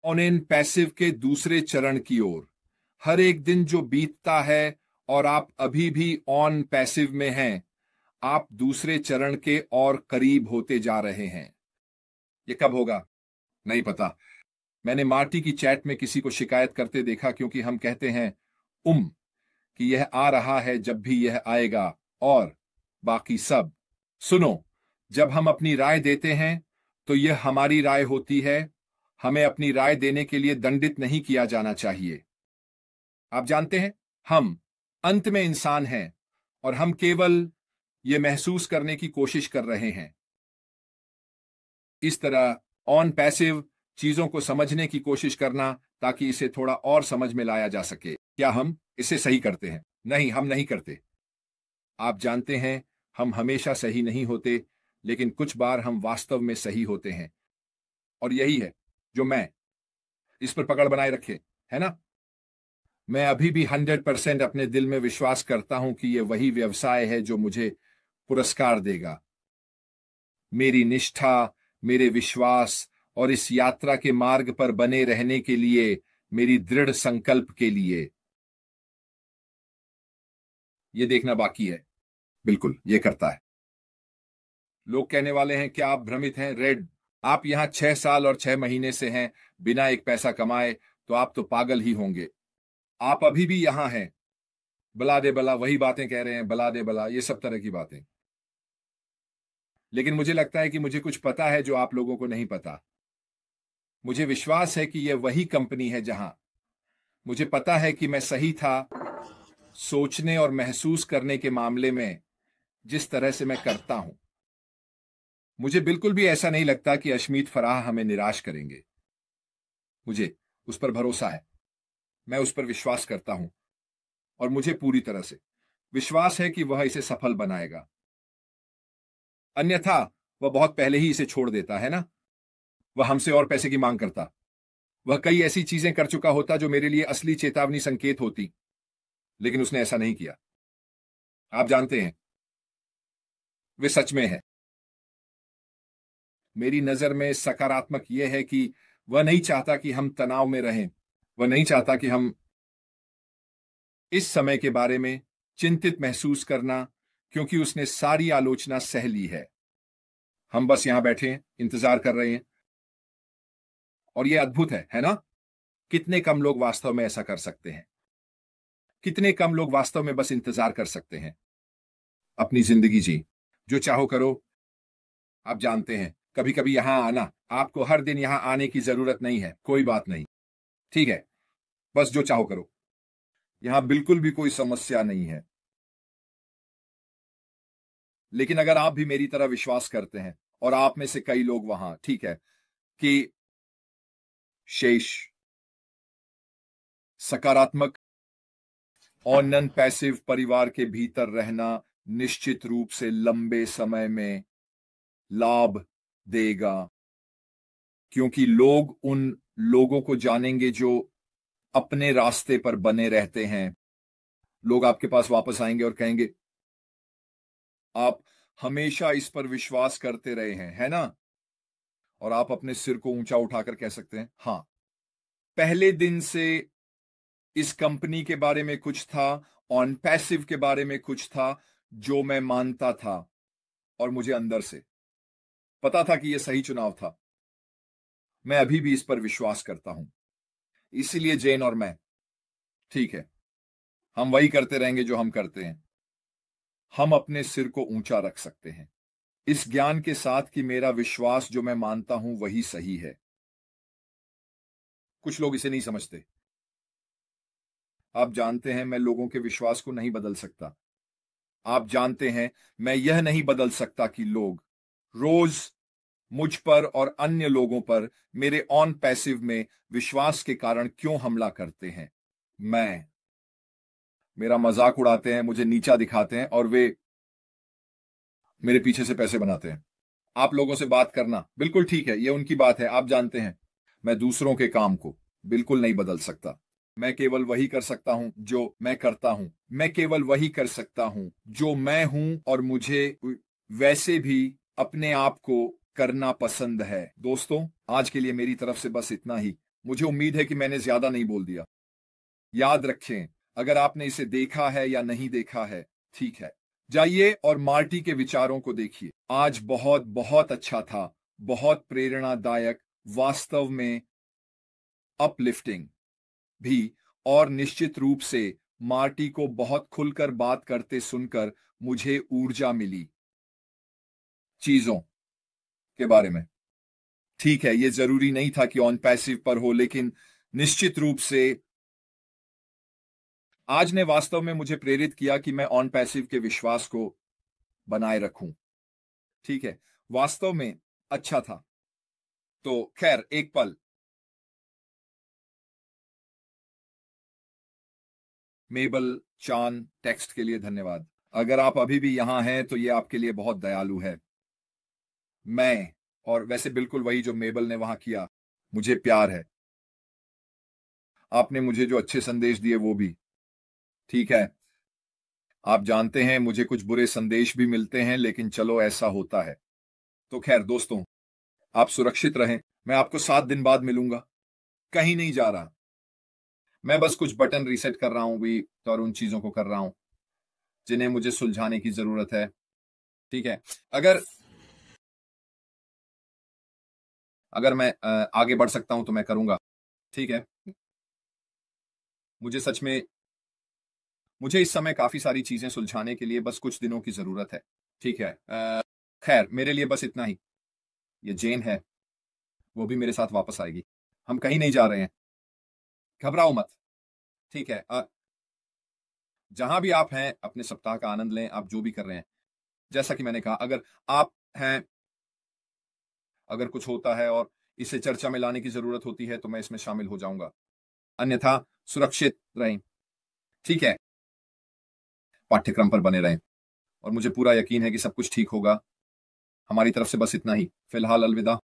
On in passive के दूसरे चरण की ओर। हर एक दिन जो बीतता है और आप अभी भी ऑन पैसिव में हैं, आप दूसरे चरण के और करीब होते जा रहे हैं। ये कब होगा नहीं पता। मैंने मार्टी की चैट में किसी को शिकायत करते देखा, क्योंकि हम कहते हैं कि यह आ रहा है जब भी यह आएगा, और बाकी सब। सुनो, जब हम अपनी राय देते हैं तो यह हमारी राय होती है। हमें अपनी राय देने के लिए दंडित नहीं किया जाना चाहिए। आप जानते हैं, हम अंत में इंसान हैं और हम केवल यह महसूस करने की कोशिश कर रहे हैं। इस तरह ऑन पैसिव चीजों को समझने की कोशिश करना, ताकि इसे थोड़ा और समझ में लाया जा सके। क्या हम इसे सही करते हैं? नहीं, हम नहीं करते। आप जानते हैं, हम हमेशा सही नहीं होते, लेकिन कुछ बार हम वास्तव में सही होते हैं। और यही है जो मैं इस पर पकड़ बनाए रखे, है ना? मैं अभी भी 100% अपने दिल में विश्वास करता हूं कि यह वही व्यवसाय है जो मुझे पुरस्कार देगा। मेरी निष्ठा, मेरे विश्वास और इस यात्रा के मार्ग पर बने रहने के लिए, मेरी दृढ़ संकल्प के लिए। यह देखना बाकी है। बिल्कुल, यह करता है। लोग कहने वाले हैं, क्या आप भ्रमित हैं रेड? आप यहां 6 साल और 6 महीने से हैं बिना एक पैसा कमाए, तो आप तो पागल ही होंगे। आप अभी भी यहां हैं। बला दे बला, वही बातें कह रहे हैं, बला दे बला, ये सब तरह की बातें। लेकिन मुझे लगता है कि मुझे कुछ पता है जो आप लोगों को नहीं पता। मुझे विश्वास है कि यह वही कंपनी है जहां मुझे पता है कि मैं सही था सोचने और महसूस करने के मामले में, जिस तरह से मैं करता हूं। मुझे बिल्कुल भी ऐसा नहीं लगता कि अशमीत फराह हमें निराश करेंगे। मुझे उस पर भरोसा है। मैं उस पर विश्वास करता हूं और मुझे पूरी तरह से विश्वास है कि वह इसे सफल बनाएगा। अन्यथा वह बहुत पहले ही इसे छोड़ देता, है ना? वह हमसे और पैसे की मांग करता। वह कई ऐसी चीजें कर चुका होता जो मेरे लिए असली चेतावनी संकेत होती, लेकिन उसने ऐसा नहीं किया। आप जानते हैं, वे सच में है। मेरी नजर में सकारात्मक यह है कि वह नहीं चाहता कि हम तनाव में रहें। वह नहीं चाहता कि हम इस समय के बारे में चिंतित महसूस करना, क्योंकि उसने सारी आलोचना सह ली है। हम बस यहां बैठे हैं, इंतजार कर रहे हैं। और यह अद्भुत है ना? कितने कम लोग वास्तव में ऐसा कर सकते हैं। कितने कम लोग वास्तव में बस इंतजार कर सकते हैं। अपनी जिंदगी जी, जो चाहो करो। आप जानते हैं, कभी कभी यहां आना, आपको हर दिन यहां आने की जरूरत नहीं है, कोई बात नहीं, ठीक है? बस जो चाहो करो। यहां बिल्कुल भी कोई समस्या नहीं है। लेकिन अगर आप भी मेरी तरह विश्वास करते हैं, और आप में से कई लोग वहां, ठीक है, कि शेष सकारात्मक और नॉन पैसिव परिवार के भीतर रहना निश्चित रूप से लंबे समय में लाभ देगा, क्योंकि लोग उन लोगों को जानेंगे जो अपने रास्ते पर बने रहते हैं। लोग आपके पास वापस आएंगे और कहेंगे, आप हमेशा इस पर विश्वास करते रहे हैं, है ना? और आप अपने सिर को ऊंचा उठाकर कह सकते हैं, हां, पहले दिन से इस कंपनी के बारे में कुछ था, ऑन पैसिव के बारे में कुछ था जो मैं मानता था, और मुझे अंदर से पता था कि यह सही चुनाव था। मैं अभी भी इस पर विश्वास करता हूं। इसीलिए जेन और मैं, ठीक है, हम वही करते रहेंगे जो हम करते हैं। हम अपने सिर को ऊंचा रख सकते हैं, इस ज्ञान के साथ कि मेरा विश्वास जो मैं मानता हूं वही सही है। कुछ लोग इसे नहीं समझते। आप जानते हैं, मैं लोगों के विश्वास को नहीं बदल सकता। आप जानते हैं, मैं यह नहीं बदल सकता कि लोग रोज मुझ पर और अन्य लोगों पर मेरे ऑन पैसिव में विश्वास के कारण क्यों हमला करते हैं। मेरा मजाक उड़ाते हैं, मुझे नीचा दिखाते हैं, और वे मेरे पीछे से पैसे बनाते हैं। आप लोगों से बात करना बिल्कुल ठीक है, यह उनकी बात है। आप जानते हैं, मैं दूसरों के काम को बिल्कुल नहीं बदल सकता। मैं केवल वही कर सकता हूं जो मैं करता हूं। मैं केवल वही कर सकता हूं जो मैं हूं, और मुझे वैसे भी अपने आप को करना पसंद है। दोस्तों, आज के लिए मेरी तरफ से बस इतना ही। मुझे उम्मीद है कि मैंने ज्यादा नहीं बोल दिया। याद रखें, अगर आपने इसे देखा है या नहीं देखा है, ठीक है, जाइए और मार्टी के विचारों को देखिए। आज बहुत बहुत अच्छा था, बहुत प्रेरणादायक, वास्तव में अपलिफ्टिंग भी। और निश्चित रूप से मार्टी को बहुत खुलकर बात करते सुनकर मुझे ऊर्जा मिली चीजों के बारे में। ठीक है, यह जरूरी नहीं था कि ऑन पैसिव पर हो, लेकिन निश्चित रूप से आज ने वास्तव में मुझे प्रेरित किया कि मैं ऑन पैसिव के विश्वास को बनाए रखूं। ठीक है, वास्तव में अच्छा था। तो खैर, एक पल, मेबल चांद टेक्स्ट के लिए धन्यवाद। अगर आप अभी भी यहां हैं तो ये आपके लिए बहुत दयालु है। मैं, और वैसे बिल्कुल वही जो मेबल ने वहां किया, मुझे प्यार है। आपने मुझे जो अच्छे संदेश दिए वो भी। ठीक है, आप जानते हैं मुझे कुछ बुरे संदेश भी मिलते हैं, लेकिन चलो ऐसा होता है। तो खैर दोस्तों, आप सुरक्षित रहें। मैं आपको 7 दिन बाद मिलूंगा। कहीं नहीं जा रहा। मैं बस कुछ बटन रीसेट कर रहा हूं भी, और उन चीजों को कर रहा हूं जिन्हें मुझे सुलझाने की जरूरत है। ठीक है, अगर अगर मैं आगे बढ़ सकता हूं तो मैं करूंगा। ठीक है, मुझे सच में, मुझे इस समय काफी सारी चीजें सुलझाने के लिए बस कुछ दिनों की जरूरत है। ठीक है, खैर मेरे लिए बस इतना ही। ये जेन है, वो भी मेरे साथ वापस आएगी। हम कहीं नहीं जा रहे हैं, घबराओ मत। ठीक है, जहां भी आप हैं अपने सप्ताह का आनंद लें। आप जो भी कर रहे हैं, जैसा कि मैंने कहा, अगर आप हैं, अगर कुछ होता है और इसे चर्चा में लाने की जरूरत होती है तो मैं इसमें शामिल हो जाऊंगा। अन्यथा सुरक्षित रहें। ठीक है, पाठ्यक्रम पर बने रहें, और मुझे पूरा यकीन है कि सब कुछ ठीक होगा। हमारी तरफ से बस इतना ही। फिलहाल अलविदा।